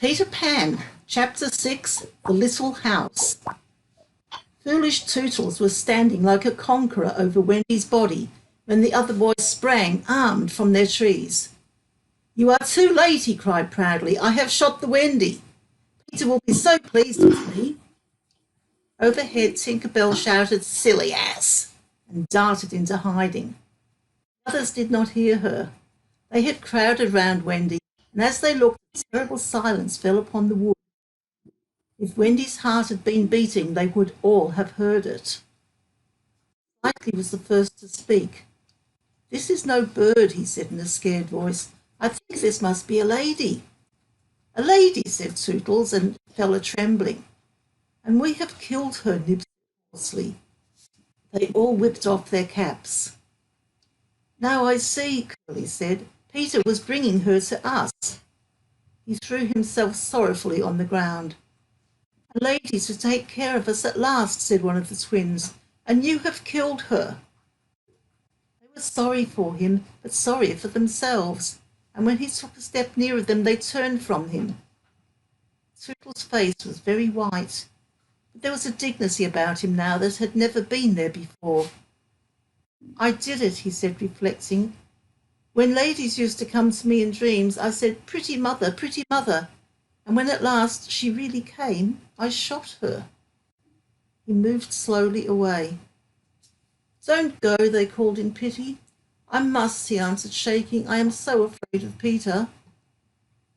Peter Pan, Chapter 6, The Little House. Foolish Tootles was standing like a conqueror over Wendy's body when the other boys sprang, armed, from their trees. "You are too late," he cried proudly. "I have shot the Wendy. Peter will be so pleased with me." Overhead, Tinker Bell shouted, "Silly ass!" and darted into hiding. The others did not hear her. They had crowded round Wendy, and as they looked, a terrible silence fell upon the wood. If Wendy's heart had been beating, they would all have heard it. Slightly was the first to speak. "This is no bird," he said in a scared voice. "I think this must be a lady." "A lady," said Tootles, and fell a-trembling. "And we have killed her," Nib said hoarsely. They all whipped off their caps. "Now I see," Curly said. "Peter was bringing her to us." He threw himself sorrowfully on the ground. "A lady to take care of us at last," said one of the twins, "and you have killed her." They were sorry for him, but sorrier for themselves, and when he took a step nearer them, they turned from him. Tootle's face was very white, but there was a dignity about him now that had never been there before. "I did it," he said, reflecting. "When ladies used to come to me in dreams, I said, 'Pretty mother, pretty mother,' and when at last she really came, I shot her." He moved slowly away. "Don't go," they called in pity. "I must," he answered, shaking. "I am so afraid of Peter."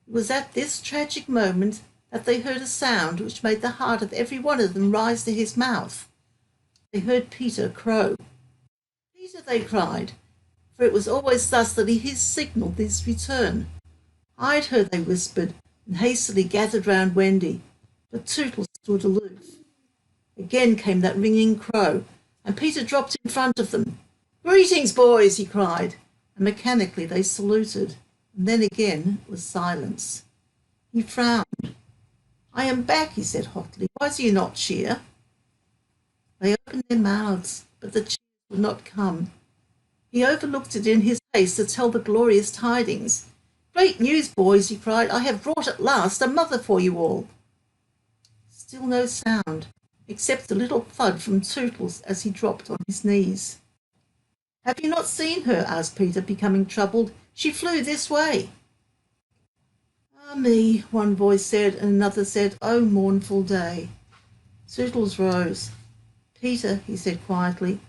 It was at this tragic moment that they heard a sound which made the heart of every one of them rise to his mouth. They heard Peter crow. "Peter," they cried, for it was always thus that he signalled his return. "Hide her," they whispered, and hastily gathered round Wendy, but Tootles stood aloof. Again came that ringing crow, and Peter dropped in front of them. "Greetings, boys," he cried, and mechanically they saluted, and then again was silence. He frowned. "I am back," he said hotly. "Why do you not cheer?" They opened their mouths, but the cheers would not come. He overlooked it in his haste to tell the glorious tidings. "Great news, boys," he cried. "I have brought at last a mother for you all." Still no sound, except a little thud from Tootles as he dropped on his knees. "Have you not seen her?" asked Peter, becoming troubled. "She flew this way." "Ah me," one voice said, and another said, "Oh, mournful day." Tootles rose. "Peter," he said quietly,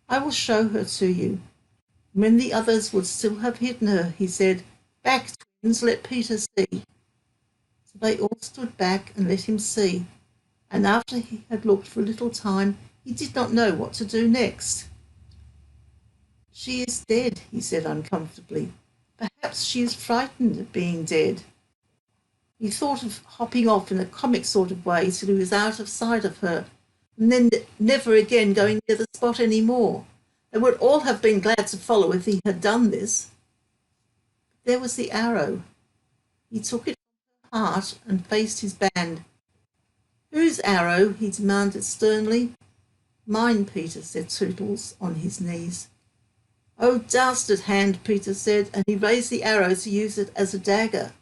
"I will show her to you." When the others would still have hidden her, he said, "Back, twins, let Peter see." So they all stood back and let him see, and after he had looked for a little time, he did not know what to do next. "She is dead," he said uncomfortably. "Perhaps she is frightened at being dead." He thought of hopping off in a comic sort of way till he was out of sight of her, and then never again going near the spot any more. They would all have been glad to follow if he had done this. There was the arrow. He took it from her heart and faced his band. "Whose arrow?" he demanded sternly. "Mine, Peter," said Tootles on his knees. "Oh, dastard hand," Peter said, and he raised the arrow to use it as a dagger.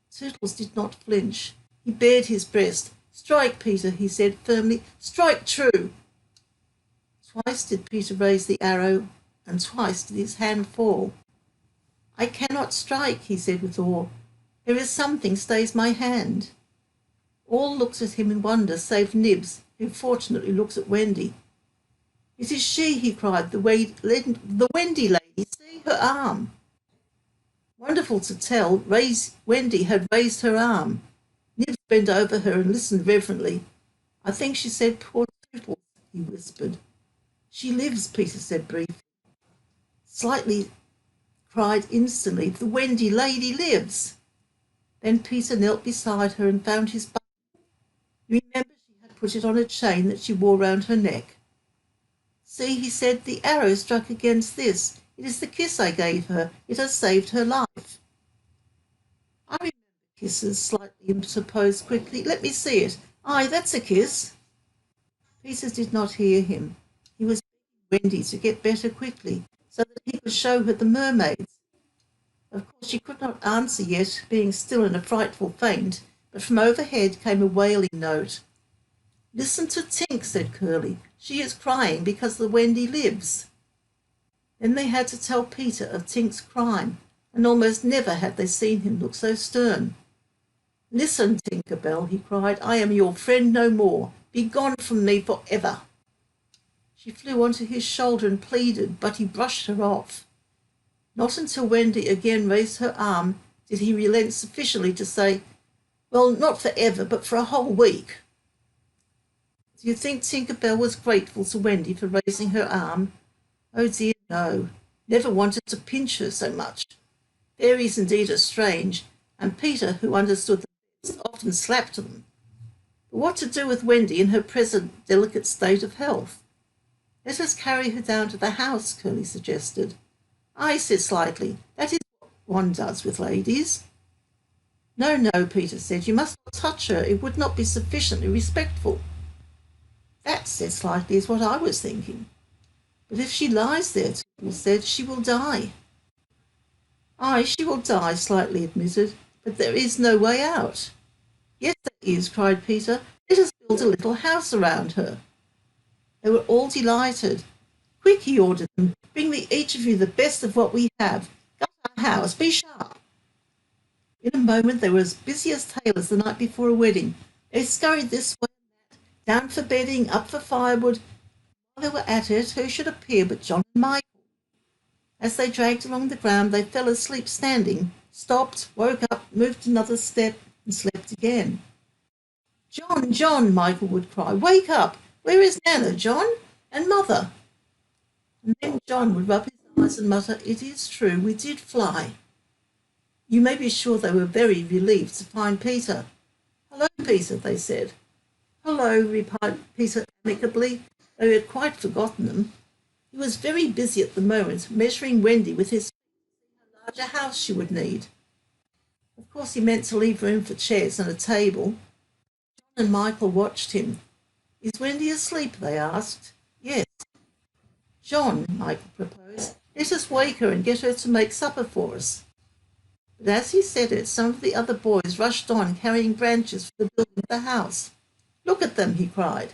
Tootles did not flinch. He bared his breast. "Strike, Peter," he said firmly. "Strike true." Twice did Peter raise the arrow, and twice did his hand fall. "I cannot strike," he said with awe. "There is something stays my hand." All looked at him in wonder, save Nibs, who fortunately looked at Wendy. "It is she," he cried, "the Wendy lady. See her arm." Wonderful to tell, Wendy had raised her arm. Nibs bent over her and listened reverently. "I think she said, 'Poor Tootles,'" he whispered. "She lives," Peter said briefly. Slightly cried instantly, "The Wendy lady lives." Then Peter knelt beside her and found his buckle. You remember she had put it on a chain that she wore round her neck. "See," he said, "the arrow struck against this. It is the kiss I gave her. It has saved her life." "I remember kisses," slightly interposed quickly. "Let me see it. Aye, that's a kiss." Peter did not hear him. He was begging Wendy to get better quickly, so that he could show her the mermaids. Of course she could not answer yet, being still in a frightful faint, but from overhead came a wailing note. "Listen to Tink," said Curly. "She is crying because the Wendy lives." Then they had to tell Peter of Tink's crime, and almost never had they seen him look so stern. "Listen, Tinker Bell," he cried. "I am your friend no more. Be gone from me for ever." She flew onto his shoulder and pleaded, but he brushed her off. Not until Wendy again raised her arm did he relent sufficiently to say, "Well, not for ever, but for a whole week." Do you think Tinker Bell was grateful to Wendy for raising her arm? Oh dear, no. Never wanted to pinch her so much. Fairies indeed are strange, and Peter, who understood them best, often slapped them. But what to do with Wendy in her present delicate state of health? "Let us carry her down to the house," Curly suggested. "I," said Slightly, "that is what one does with ladies." "No, no," Peter said, "you must not touch her. It would not be sufficiently respectful." "That," said Slightly, "is what I was thinking." "But if she lies there," Twinkle said, "she will die." "Aye, she will die," Slightly admitted, "but there is no way out." "Yes, there is," cried Peter. "Let us build a little house around her." They were all delighted. "Quick," he ordered them, "bring me each of you the best of what we have. Gut our house. Be sharp." In a moment they were as busy as tailors the night before a wedding. They scurried this way and that, down for bedding, up for firewood. While they were at it, who should appear but John and Michael? As they dragged along the ground, they fell asleep standing, stopped, woke up, moved another step, and slept again. "John, John," Michael would cry, "wake up! Where is Nana, John? And Mother?" And then John would rub his eyes and mutter, "It is true, we did fly." You may be sure they were very relieved to find Peter. "Hello, Peter," they said. "Hello," replied Peter amicably, though he had quite forgotten them. He was very busy at the moment, measuring Wendy with his how large a house she would need. Of course he meant to leave room for chairs and a table. John and Michael watched him. "Is Wendy asleep?" they asked. "Yes." "John," Michael proposed, "let us wake her and get her to make supper for us." But as he said it, some of the other boys rushed on, carrying branches for the building of the house. "Look at them," he cried.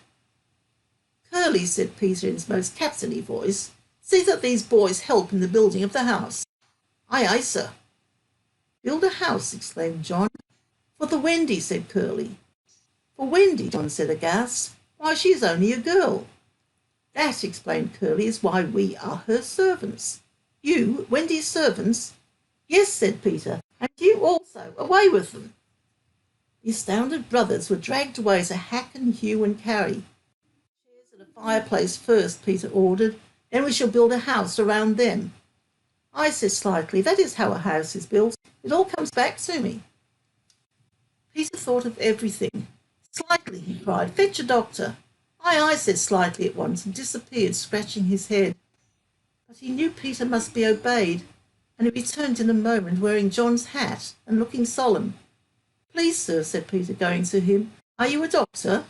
"Curly," said Peter in his most captainy voice, "see that these boys help in the building of the house." "Aye, aye, sir." "Build a house," exclaimed John. "For the Wendy," said Curly. "For Wendy," John said aghast. "Why, she is only a girl." "That," explained Curly, "is why we are her servants." "You, Wendy's servants?" "Yes," said Peter, "and you also. Away with them." The astounded brothers were dragged away to hack and hew and carry. "Chairs and a fireplace first," Peter ordered. "Then we shall build a house around them." "I," said Slightly, "that is how a house is built. It all comes back to me." Peter thought of everything. "Slightly," he cried, "fetch a doctor." "Aye, aye," said Slightly at once, and disappeared, scratching his head. But he knew Peter must be obeyed, and he returned in a moment, wearing John's hat and looking solemn. "Please, sir," said Peter, going to him, "are you a doctor?"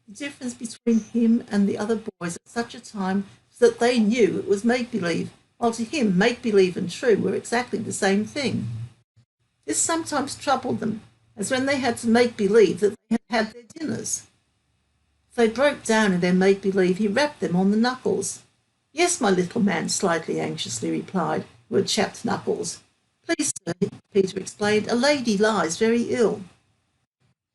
The difference between him and the other boys at such a time was that they knew it was make-believe, while to him make-believe and true were exactly the same thing. This sometimes troubled them, as when they had to make believe that they had had their dinners. If they broke down in their make-believe, he rapped them on the knuckles. "Yes, my little man," Slightly anxiously replied, who had chapped knuckles. "Please, sir," Peter explained, "a lady lies very ill."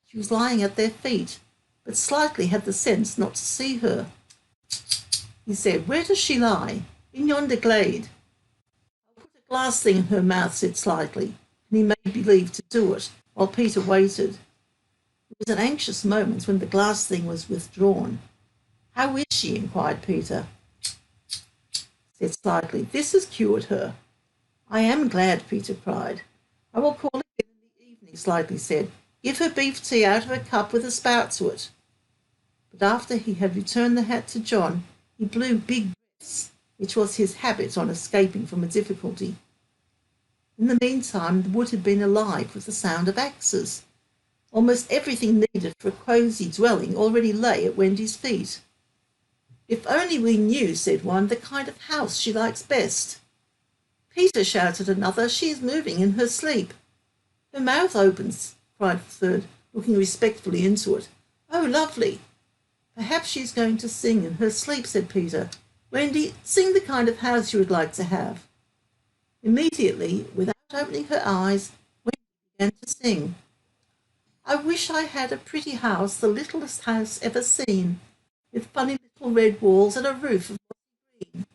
She was lying at their feet, but Slightly had the sense not to see her. He said, "Where does she lie?" "In yonder glade." "I'll put a glass thing in her mouth," said Slightly, and he made believe to do it, while Peter waited. It was an anxious moment when the glass thing was withdrawn. "How is she?" inquired Peter. Said Slightly, "This has cured her." "I am glad," Peter cried. "I will call again in the evening," Slightly said. "Give her beef tea out of a cup with a spout to it." But after he had returned the hat to John, he blew big breaths, which was his habit on escaping from a difficulty. In the meantime, the wood had been alive with the sound of axes. Almost everything needed for a cosy dwelling already lay at Wendy's feet. "If only we knew," said one, "the kind of house she likes best." Peter, shouted another, she is moving in her sleep. Her mouth opens, cried the third, looking respectfully into it. Oh, lovely. Perhaps she is going to sing in her sleep, said Peter. Wendy, sing the kind of house you would like to have. Immediately, without opening her eyes, Wendy began to sing. I wish I had a pretty house, the littlest house ever seen, with funny little red walls and a roof of green.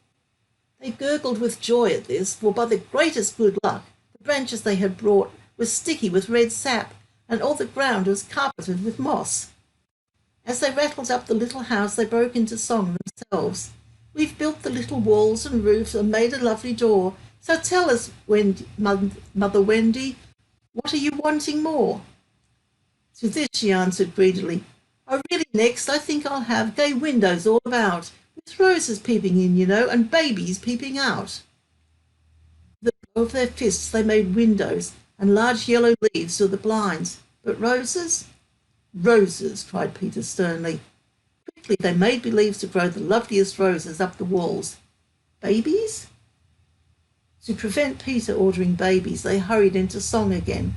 They gurgled with joy at this, for by the greatest good luck, the branches they had brought were sticky with red sap, and all the ground was carpeted with moss. As they rattled up the little house, they broke into song themselves. We've built the little walls and roofs and made a lovely door. So tell us, Mother Wendy, what are you wanting more? To this she answered greedily, Oh, really, next I think I'll have gay windows all about, with roses peeping in, you know, and babies peeping out. With the blow of their fists they made windows, and large yellow leaves were the blinds. But roses? Roses, cried Peter sternly. Quickly they made believe to grow the loveliest roses up the walls. Babies? To prevent Peter ordering babies, they hurried into song again.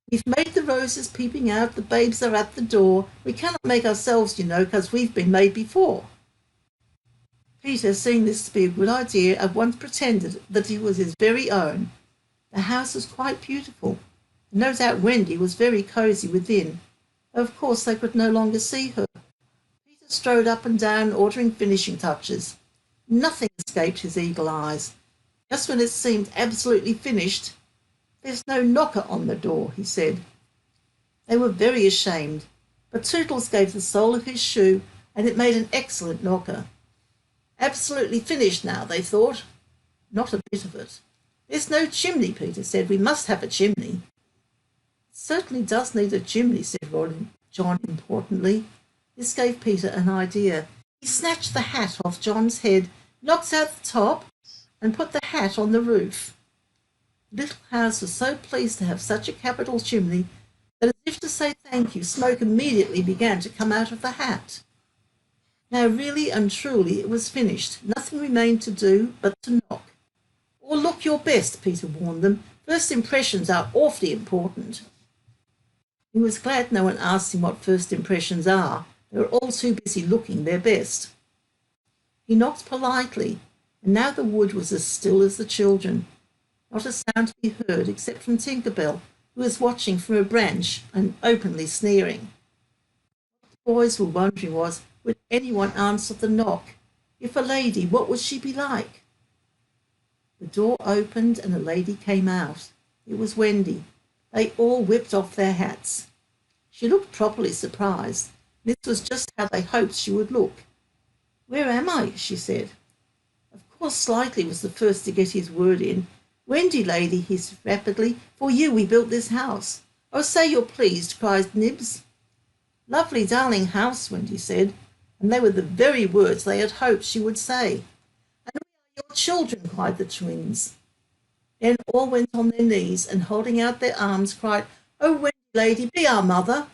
We've made the roses peeping out, the babes are at the door. We cannot make ourselves, you know, 'cause we've been made before. Peter, seeing this to be a good idea, at once pretended that he was his very own. The house was quite beautiful. No doubt Wendy was very cosy within. Of course they could no longer see her. Peter strode up and down, ordering finishing touches. Nothing escaped his eagle eyes. Just when it seemed absolutely finished, There's no knocker on the door, he said. They were very ashamed, but Tootles gave the sole of his shoe, and it made an excellent knocker. Absolutely finished now, they thought. Not a bit of it. There's no chimney, Peter said. We must have a chimney. It certainly does need a chimney, said John importantly. This gave Peter an idea. He snatched the hat off John's head, knocked out the top, and put the hat on the roof. The little house was so pleased to have such a capital chimney that, as if to say thank you, smoke immediately began to come out of the hat. Now really and truly it was finished. Nothing remained to do but to knock. Or look your best, Peter warned them. First impressions are awfully important. He was glad no one asked him what first impressions are. They were all too busy looking their best. He knocked politely, and now the wood was as still as the children. Not a sound to be heard except from Tinker Bell, who was watching from a branch and openly sneering. What the boys were wondering was, would anyone answer the knock? If a lady, what would she be like? The door opened and a lady came out. It was Wendy. They all whipped off their hats. She looked properly surprised. This was just how they hoped she would look. Where am I? She said. Of course Slightly was the first to get his word in. Wendy, lady, he said rapidly, for you we built this house. Oh, say you're pleased, cried Nibs. Lovely, darling house, Wendy said, and they were the very words they had hoped she would say. And we are your children, cried the twins. Then all went on their knees and, holding out their arms, cried, Oh, Wendy, lady, be our mother.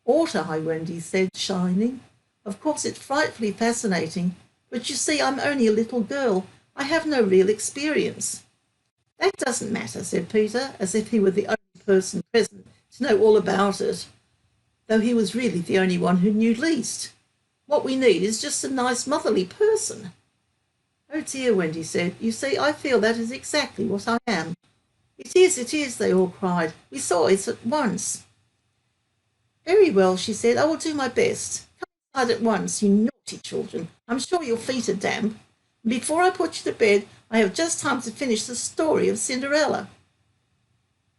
Ought I, Wendy said, shining. Of course it's frightfully fascinating, but you see I'm only a little girl. I have no real experience. That doesn't matter, said Peter, as if he were the only person present to know all about it, though he was really the only one who knew least. What we need is just a nice motherly person. Oh dear, Wendy said. You see, I feel that is exactly what I am. It is, they all cried. We saw it at once. Very well, she said. I will do my best. Come inside at once, you naughty children. I'm sure your feet are damp. And before I put you to bed, I have just time to finish the story of Cinderella.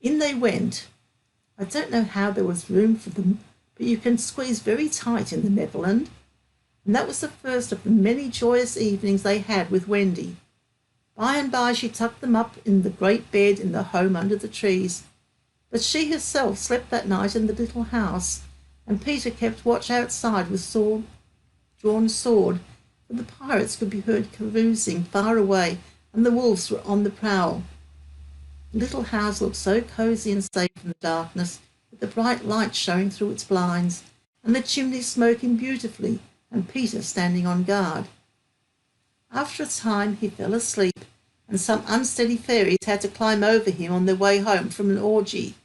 In they went. I don't know how there was room for them, but you can squeeze very tight in the Neverland. And that was the first of the many joyous evenings they had with Wendy. By and by she tucked them up in the great bed in the home under the trees. But she herself slept that night in the little house, and Peter kept watch outside with drawn sword, for the pirates could be heard carousing far away, and the wolves were on the prowl. The little house looked so cosy and safe in the darkness, with the bright light showing through its blinds, and the chimney smoking beautifully, and Peter standing on guard. After a time he fell asleep, and some unsteady fairies had to climb over him on their way home from an orgy.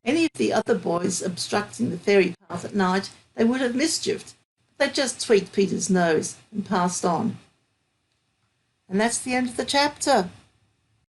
Any of the other boys obstructing the fairy path at night they would have mischieved. They just tweaked Peter's nose and passed on. And that's the end of the chapter.